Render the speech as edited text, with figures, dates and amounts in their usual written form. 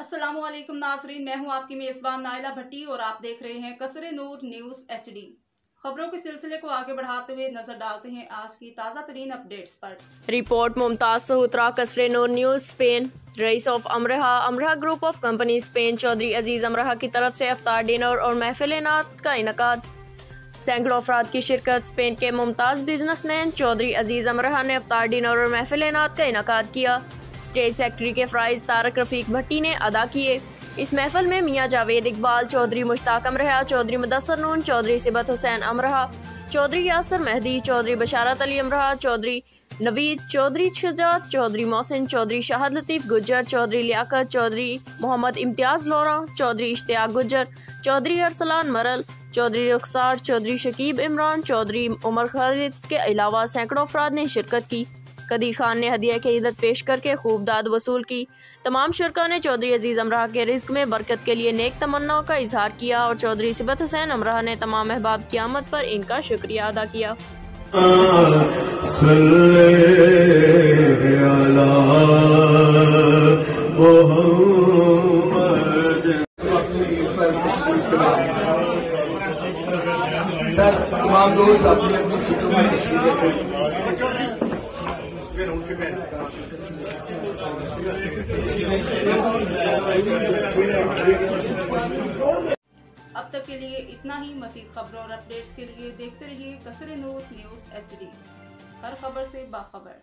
अस्सलामुअलैकुम नाजरीन, मैं हूं आपकी मेज़बान नाइला भट्टी और आप देख रहे हैं कसरे नूर न्यूज़ HD। खबरों के सिलसिले को आगे बढ़ाते हुए नजर डालते हैं आज की ताज़ा तरीन अपडेट्स पर। रिपोर्ट मुमताज सहुत्रा, कसरे नूर न्यूज़ स्पेन। रईस of Amraha group of company Spain Chaudhry Aziz Amraha की तरफ से इफ्तार डिनर और महफिल नात का इनकाद। सैकड़ों अफराद की शिरकत। स्पेन के मुमताज़ बिजनेसमैन चौधरी अजीज अमरहा ने इफ्तार डिनर और महफिल नात का इनकाद किया। स्टेज सेक्रेटरी के फ़राइज़ तारक रफ़ीक भट्टी ने अदा किए। इस महफिल में मियाँ जावेद इकबाल, चौधरी मुश्ताक अमरहा, चौधरी मुदस्सर नून, चौधरी सिबत हुसैन अमरहा, चौधरी यासर मेहदी, चौधरी बशारत अली अमरहा, चौधरी नवीद, चौधरी शुजात, चौधरी मोहसिन, चौधरी शाहद लतीफ़ गुज्जर, चौधरी लियाकत, चौधरी मोहम्मद इम्तियाज़ लोरा, चौधरी इश्तियाक गुज्जर, चौधरी अरसलान मरल, चौधरी रुखसार, चौधरी शकीब इमरान, चौधरी उमर खालिद के अलावा सैकड़ों अफराद ने शिरकत की। कदीर खान ने हदिया की इज़्ज़त पेश करके खूब दाद वसूल की। तमाम शुरका ने चौधरी अजीज़ अमरहा के रिज़्क़ में बरकत के लिए नेक तमन्नाओं का इजहार किया और चौधरी सिबत हुसैन अमरहा ने तमाम अहबाब की आमद पर इनका शुक्रिया अदा किया। तमाम दोस्त अपनी अपनी सीटों में तशरीफ रखें। अब तक के लिए इतना ही। मज़ीद खबरों और अपडेट्स के लिए देखते रहिए कसरे नूर न्यूज़ HD, हर खबर से बाखबर।